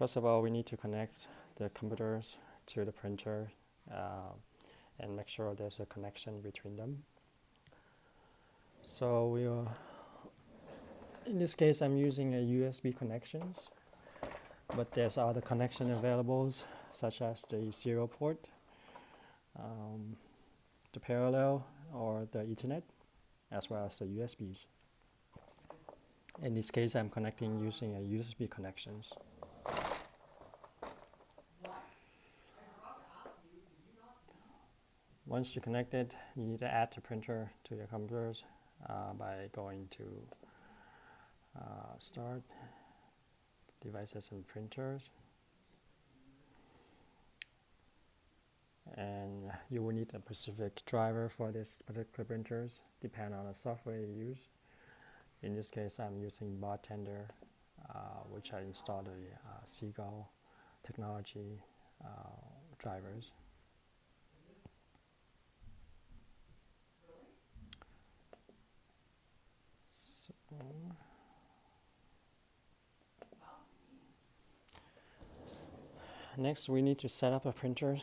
First of all, we need to connect the computers to the printer and make sure there's a connection between them. So we'll, in this case, I'm using a USB connections, but there's other connection available, such as the serial port, the parallel, or the Ethernet, as well as the USBs. In this case, I'm connecting using a USB connections. Once you connect it, you need to add the printer to your computers by going to Start, Devices and Printers. And you will need a specific driver for this particular printers, depending on the software you use. In this case, I'm using Bartender, which I installed the Seagull technology drivers. Next, we need to set up a printer.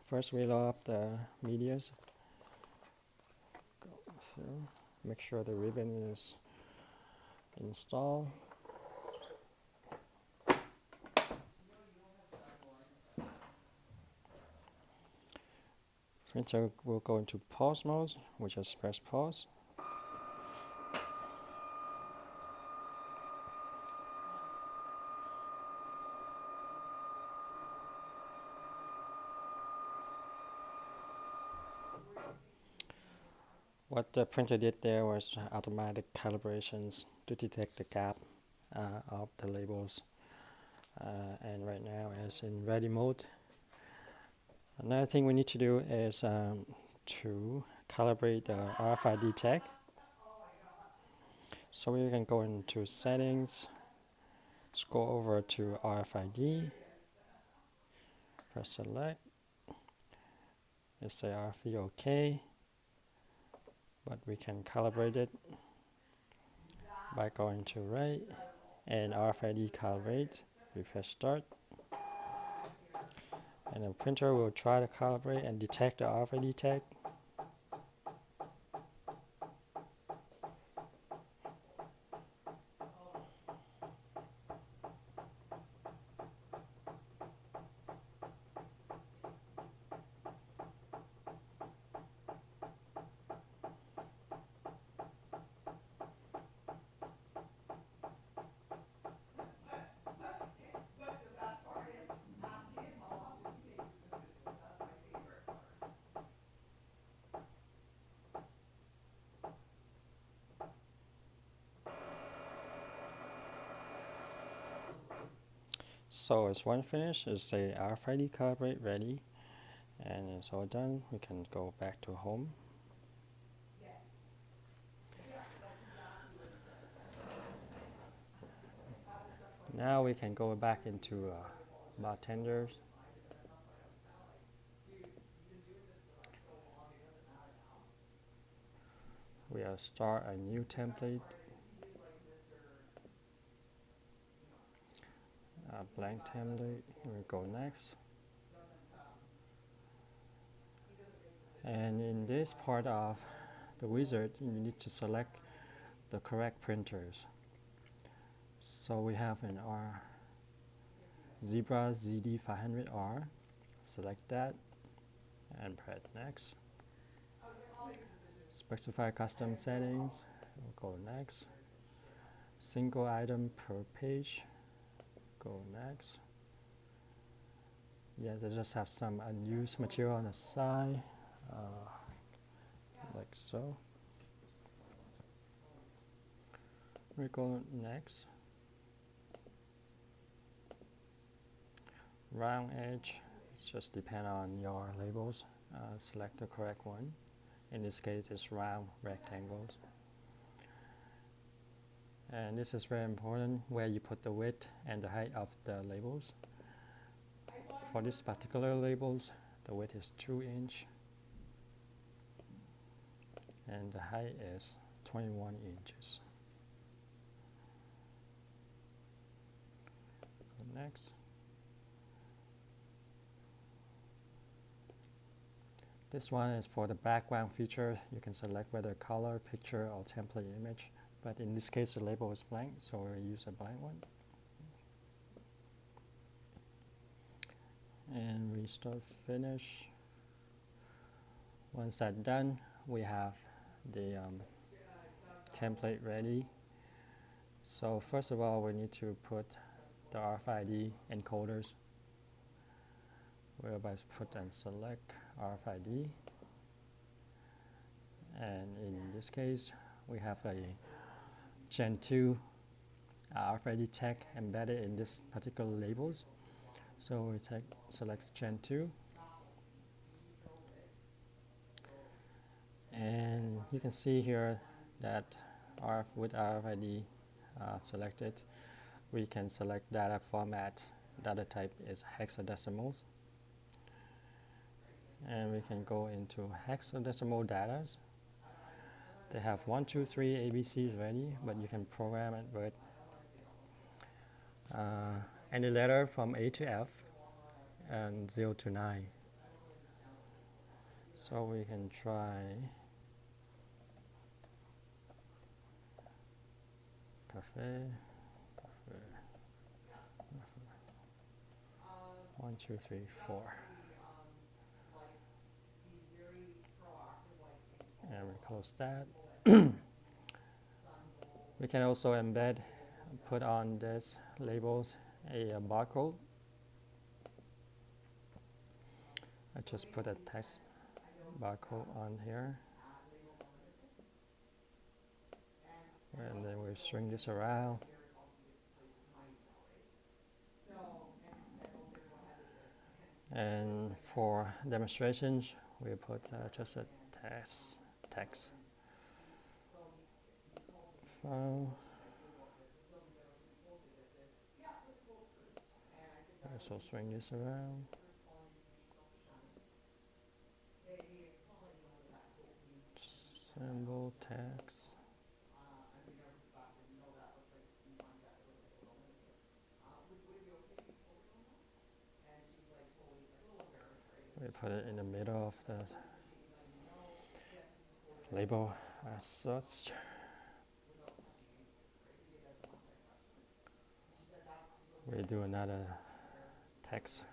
First, we load up the medias. Go through. Make sure the ribbon is installed. Printer will go into pause mode, which is press pause. What the printer did there was automatic calibrations to detect the gap of the labels. And right now it's in ready mode. Another thing we need to do is to calibrate the RFID tag. So we can go into settings, scroll over to RFID, press select, it say RFID OK, but we can calibrate it by going to right and RFID calibrate. We press start, and the printer will try to calibrate and detect the RFID tag. So it's one finish, it's say RFID calibrate ready, and it's all done. We can go back to home. Now we can go back into Bartenders. We'll start a new template. Blank template, we go next. And in this part of the wizard, you need to select the correct printers. So we have an Zebra ZD500R. Select that and press next. Specify custom settings. We'll go next. Single item per page. Go next. Yeah, they just have some unused material on the side, like so. We go next. Round edge, just depend on your labels. Select the correct one. In this case, it's round rectangles. And this is very important, where you put the width and the height of the labels. For this particular labels, the width is 2 inches and the height is 21 inches. Go next. This one is for the background feature. You can select whether color, picture, or template image. But in this case, the label is blank, so we'll use a blank one. And we start finish. Once that's done, we have the template ready. So first of all, we need to put the RFID encoders. We'll put and select RFID. And in this case, we have a Gen 2 RFID tag embedded in this particular labels. So we select Gen 2. And you can see here that with RFID selected, we can select data format. Data type is hexadecimals. And we can go into hexadecimal data. They have 1, 2, 3 ABCs ready, but you can program it with any letter from A to F and 0 to 9. So we can try cafe, 1, 2, 3, 4. And we close that. We can also embed, put on this labels a barcode. I just put a text barcode on here. And then we string this around. And for demonstrations, we put just a text. File. So swing this around. Symbol text. We put it in the middle of the label as such. We do another text.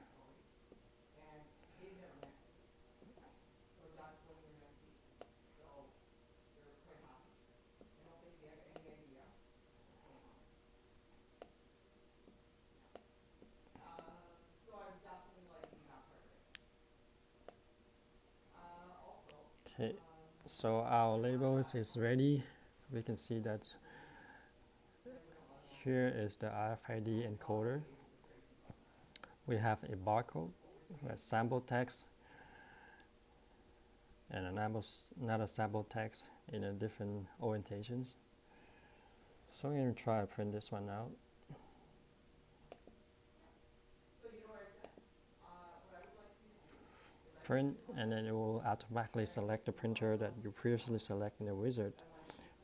Okay, so our labels is ready. We can see that here is the RFID encoder. We have a barcode, a sample text, and another sample text in a different orientations. So I'm going to try to print this one out. Print, and then it will automatically select the printer that you previously selected in the wizard,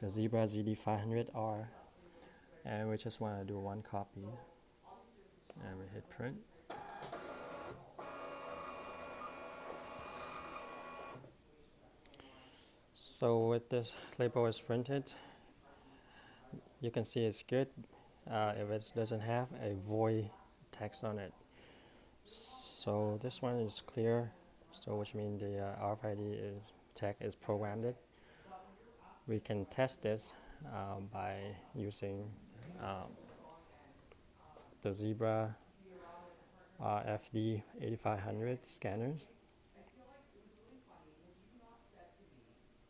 the Zebra ZD500R, and we just want to do one copy, and we hit print. So with this label is printed, you can see it's good if it doesn't have a void text on it. So this one is clear, so which means the RFID tag is programmed. We can test this by using the Zebra RFID 8500 scanners.